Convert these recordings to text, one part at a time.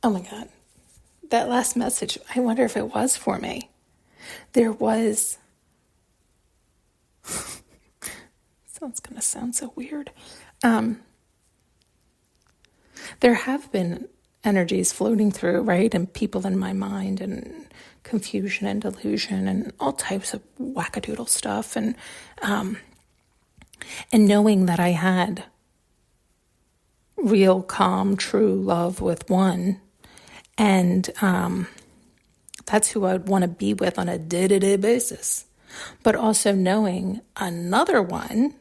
Oh my God. That last message, I wonder if it was for me. There was, so it's going to sound so weird. There have been energies floating through, right? And people in my mind and confusion and delusion and all types of wackadoodle stuff. And knowing that I had real, calm, true love with one. And that's who I'd want to be with on a day-to-day basis. But also knowing another one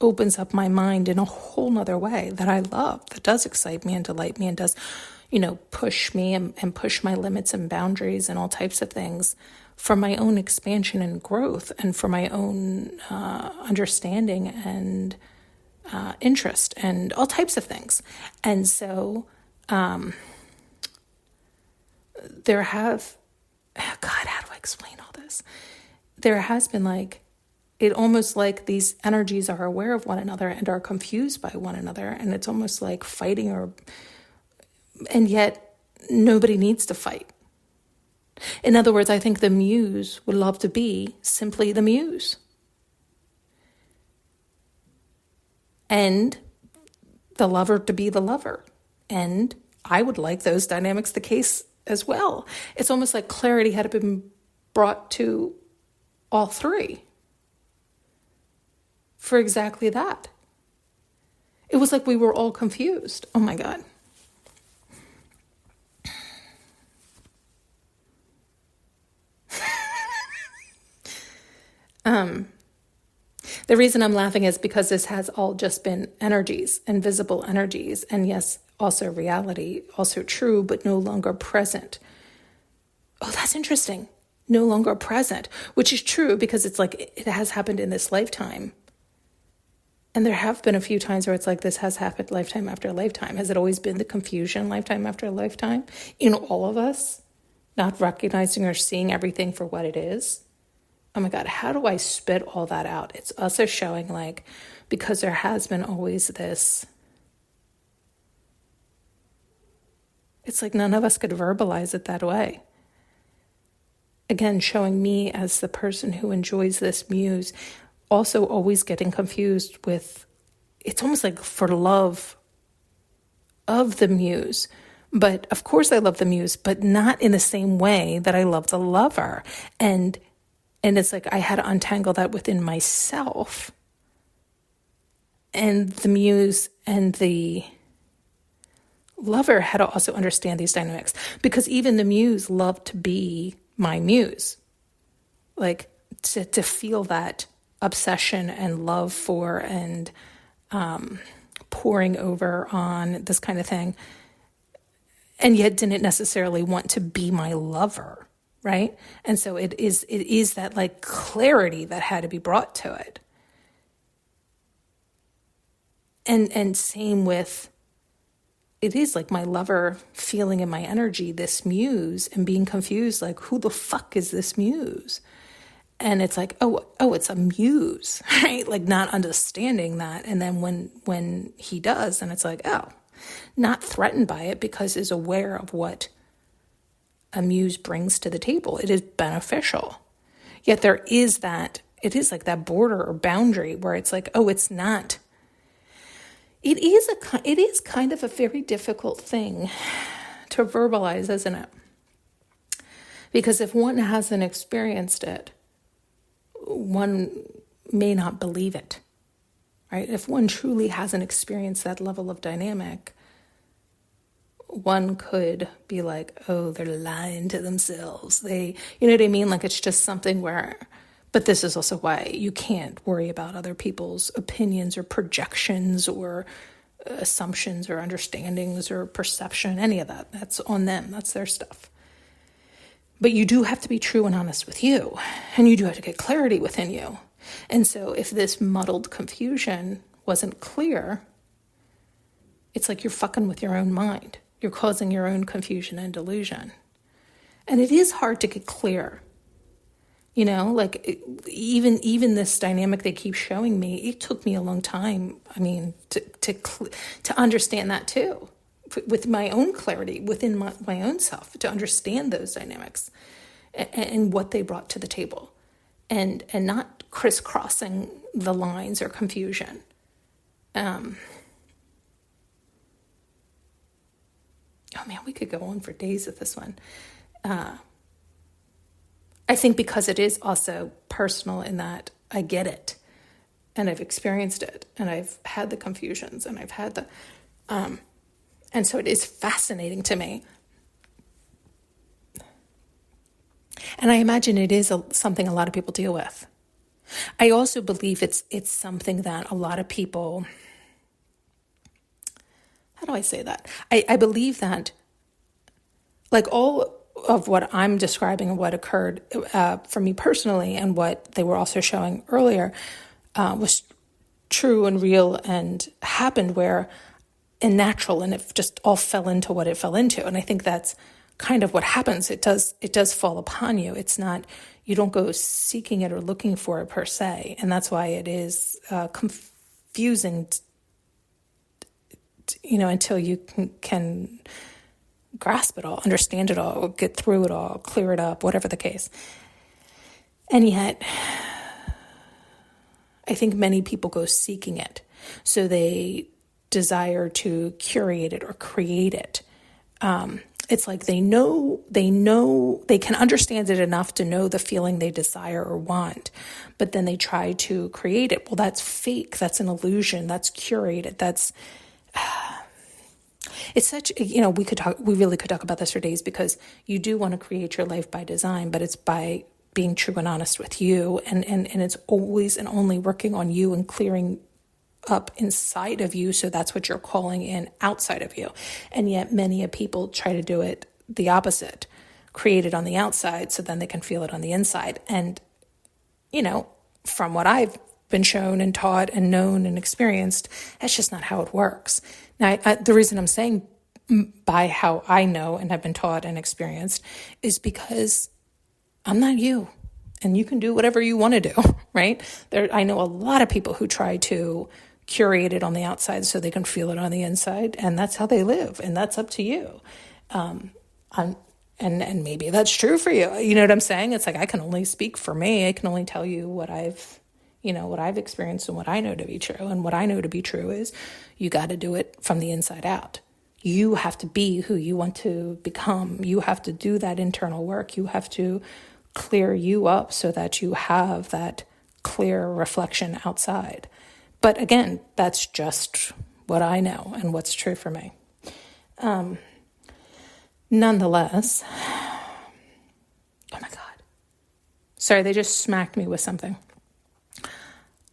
opens up my mind in a whole nother way that I love, that does excite me and delight me and does, push me and push my limits and boundaries and all types of things for my own expansion and growth and for my own understanding and interest and all types of things. And so there have, God, how do I explain all this? There has been it almost like these energies are aware of one another and are confused by one another. And it's almost like fighting and yet nobody needs to fight. In other words, I think the muse would love to be simply the muse. And the lover to be the lover. And I would like those dynamics the case as well. It's almost like clarity had been brought to all three for exactly that. It was like we were all confused. Oh my God. The reason I'm laughing is because this has all just been energies, invisible energies, and yes, also reality, also true, but no longer present. Oh, that's interesting. No longer present, which is true because it's like it has happened in this lifetime. And there have been a few times where it's like this has happened lifetime after lifetime. Has it always been the confusion lifetime after lifetime in all of us, not recognizing or seeing everything for what it is? Oh my God, how do I spit all that out? It's also showing because there has been always this, it's like none of us could verbalize it that way. Again, showing me as the person who enjoys this muse, also always getting confused with, it's almost like for love of the muse. But of course I love the muse, but not in the same way that I love the lover. And it's like I had to untangle that within myself. And the muse and the lover had to also understand these dynamics. Because even the muse loved to be my muse. To feel that obsession and love for and pouring over on this kind of thing. And yet didn't necessarily want to be my lover. Right? And so it is that clarity that had to be brought to it. And same with, it is like my lover feeling in my energy, this muse, and being confused, who the fuck is this muse? And it's like, oh, it's a muse, right? Not understanding that. And then when he does, then it's like, oh, not threatened by it because is aware of what a muse brings to the table. It is beneficial. Yet there is that, it is like that border or boundary where it's like, oh, it's not. It is kind of a very difficult thing to verbalize, isn't it? Because if one hasn't experienced it, one may not believe it, right? If one truly hasn't experienced that level of dynamic, one could be like, oh, they're lying to themselves. You know what I mean? It's just something where, but this is also why you can't worry about other people's opinions or projections or assumptions or understandings or perception, any of that. That's on them. That's their stuff. But you do have to be true and honest with you. And you do have to get clarity within you. And so if this muddled confusion wasn't clear, it's like you're fucking with your own mind. You're causing your own confusion and delusion. And it is hard to get clear. Even this dynamic they keep showing me, it took me a long time, to understand that too. with my own clarity within my own self to understand those dynamics and what they brought to the table, and not crisscrossing the lines or confusion. Oh man, we could go on for days with this one. I think because it is also personal in that I get it and I've experienced it and I've had the confusions and I've had the, and so it is fascinating to me. And I imagine it is something a lot of people deal with. I also believe it's something that a lot of people, how do I say that? I believe that like all of what I'm describing and what occurred for me personally and what they were also showing earlier was true and real and happened and natural, and it just all fell into what it fell into. And I think that's kind of what happens. It does fall upon you. It's not, you don't go seeking it or looking for it per se. And that's why it is confusing, until you can grasp it all, understand it all, get through it all, clear it up, whatever the case. And yet, I think many people go seeking it. So they desire to curate it or create it. It's like they know, they can understand it enough to know the feeling they desire or want, but then they try to create it. Well, that's fake. That's an illusion. That's curated. It's such, we really could talk about this for days, because you do want to create your life by design, but it's by being true and honest with you. And it's always and only working on you and clearing up inside of you. So that's what you're calling in outside of you. And yet many people try to do it the opposite, create it on the outside so then they can feel it on the inside. And, from what I've been shown and taught and known and experienced, that's just not how it works. Now, the reason I'm saying by how I know and have been taught and experienced is because I'm not you, and you can do whatever you want to do, right? I know a lot of people who try to curate it on the outside so they can feel it on the inside, and that's how they live, and that's up to you. And maybe that's true for you. You know what I'm saying? It's like, I can only speak for me. I can only tell you what I've experienced and what I know to be true. And what I know to be true is you got to do it from the inside out. You have to be who you want to become. You have to do that internal work. You have to clear you up so that you have that clear reflection outside. But again, that's just what I know and what's true for me. Nonetheless, oh my God. Sorry, they just smacked me with something.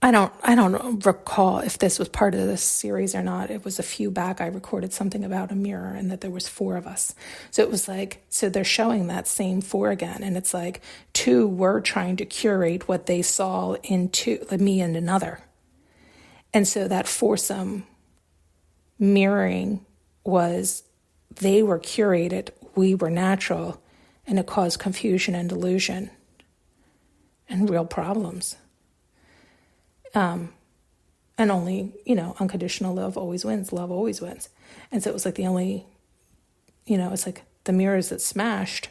I don't recall if this was part of this series or not. It was a few back. I recorded something about a mirror and that there was 4 of us. So it was like, so they're showing that same 4 again. And it's like 2 were trying to curate what they saw into me and another. And so that foursome mirroring was, they were curated, we were natural, and it caused confusion and delusion and real problems. And only, unconditional love always wins. Love always wins. And so it was like the only, it's like the mirrors that smashed,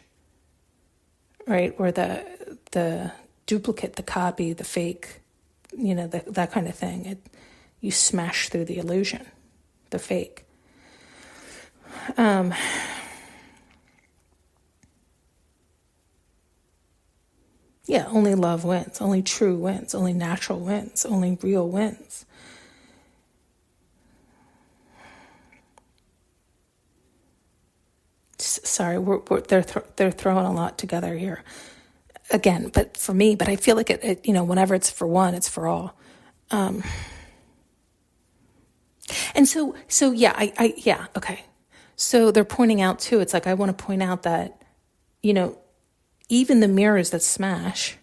right? Or the duplicate, the copy, the fake, that kind of thing. You smash through the illusion, the fake. Yeah, only love wins, only true wins, only natural wins, only real wins. Sorry, they're throwing a lot together here. Again, but for me, I feel like it whenever it's for one, it's for all. And so yeah, okay. So they're pointing out too, it's like, I want to point out that, even the mirrors that smash,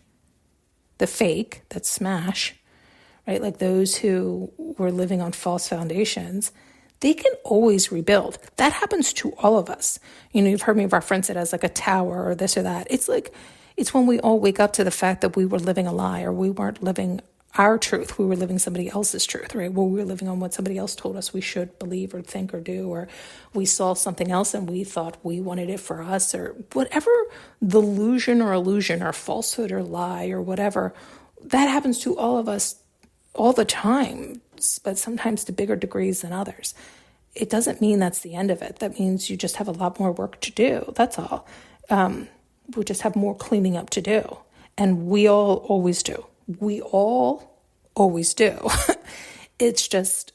the fake that smash, right? Like those who were living on false foundations, they can always rebuild. That happens to all of us. You've heard me reference it as like a tower or this or that. It's like, it's when we all wake up to the fact that we were living a lie, or we weren't living our truth. We were living somebody else's truth, right? Well, we were living on what somebody else told us we should believe or think or do, or we saw something else and we thought we wanted it for us, or whatever delusion or illusion or falsehood or lie or whatever. That happens to all of us all the time, but sometimes to bigger degrees than others. It doesn't mean that's the end of it. That means you just have a lot more work to do. That's all. We just have more cleaning up to do. And we all always do. We all always do. It's just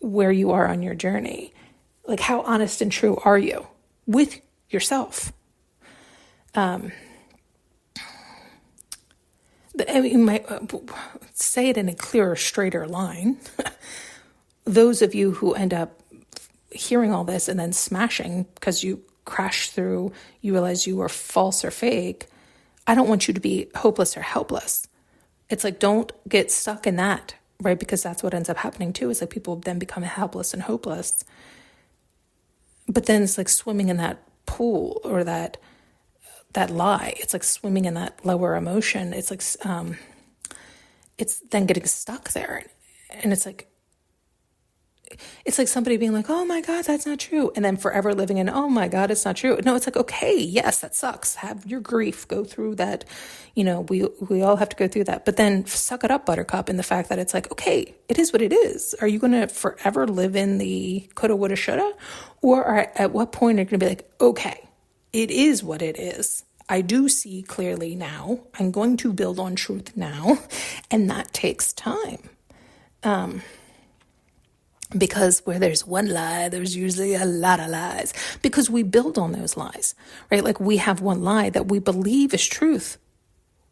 where you are on your journey. Like, how honest and true are you with yourself? I mean, you might say it in a clearer, straighter line. Those of you who end up hearing all this and then smashing because you crash through, you realize you were false or fake, I don't want you to be hopeless or helpless. It's like, don't get stuck in that, right? Because that's what ends up happening too, is like people then become helpless and hopeless. But then it's like swimming in that pool or that lie. It's like swimming in that lower emotion. It's like, it's then getting stuck there. And it's like somebody being like, oh my God, that's not true. And then forever living in, oh my God, it's not true. No, it's like, okay, yes, that sucks. Have your grief, go through that. We all have to go through that. But then suck it up, buttercup, in the fact that it's like, okay, it is what it is. Are you going to forever live in the coulda, woulda, shoulda? Or at what point are you going to be like, okay, it is what it is. I do see clearly now. I'm going to build on truth now. And that takes time. Because where there's one lie, there's usually a lot of lies. Because we build on those lies, right? Like, we have one lie that we believe is truth.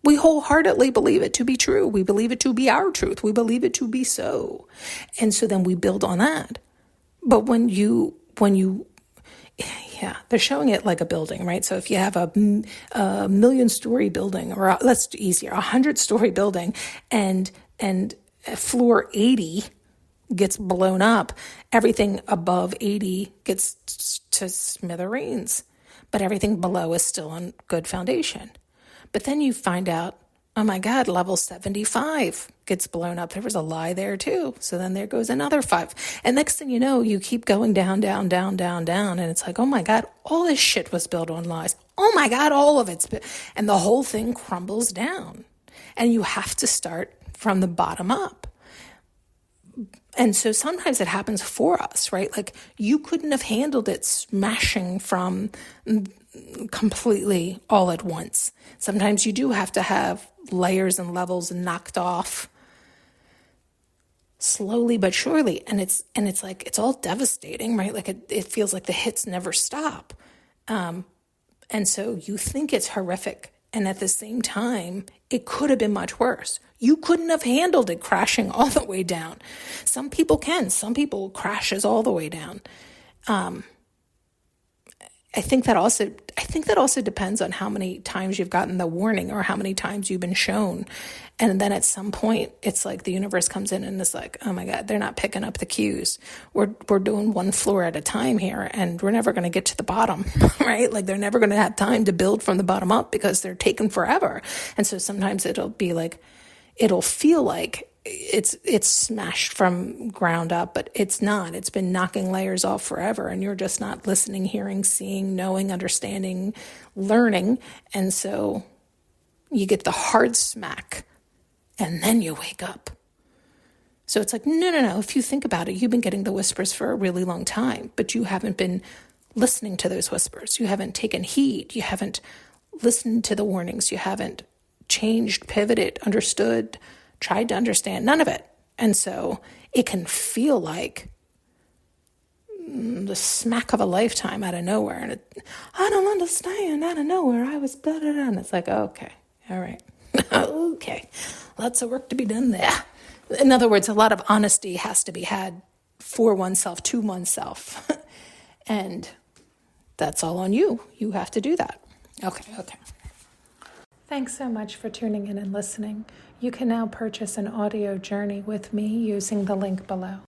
We wholeheartedly believe it to be true. We believe it to be our truth. We believe it to be so. And so then we build on that. But when you, they're showing it like a building, right? So if you have a 1,000,000-story building, or let's do easier, 100-story building, and floor 80 gets blown up, everything above 80 gets to smithereens, but everything below is still on good foundation. But then you find out, oh my God, level 75 gets blown up. There was a lie there too. So then there goes another 5. And next thing you know, you keep going down, down, down, down, down. And it's like, oh my God, all this shit was built on lies. Oh my God, all of it's and the whole thing crumbles down. And you have to start from the bottom up. And so sometimes it happens for us, right? Like, you couldn't have handled it smashing from completely all at once. Sometimes you do have to have layers and levels knocked off slowly but surely. And it's like, it's all devastating, right? Like, it feels like the hits never stop. And so you think it's horrific. And at the same time, it could have been much worse. You couldn't have handled it crashing all the way down. Some people can. Some people crashes all the way down. I think that also depends on how many times you've gotten the warning or how many times you've been shown. And then at some point, it's like the universe comes in and it's like, oh my God, they're not picking up the cues. We're doing one floor at a time here, and we're never going to get to the bottom, right? Like, they're never going to have time to build from the bottom up because they're taking forever. And so sometimes it'll feel like it's smashed from ground up, but it's not. It's been knocking layers off forever, and you're just not listening, hearing, seeing, knowing, understanding, learning. And so you get the hard smack, and then you wake up. So it's like, no. If you think about it, you've been getting the whispers for a really long time, but you haven't been listening to those whispers. You haven't taken heed. You haven't listened to the warnings. You haven't changed, pivoted, understood, tried to understand, none of it. And so it can feel like the smack of a lifetime out of nowhere. And I don't understand, out of nowhere, I was blah, blah, blah. And it's like, okay, all right. Okay, lots of work to be done there. In other words, a lot of honesty has to be had for oneself, to oneself. And that's all on you. You have to do that. Okay. Thanks so much for tuning in and listening. You can now purchase an audio journey with me using the link below.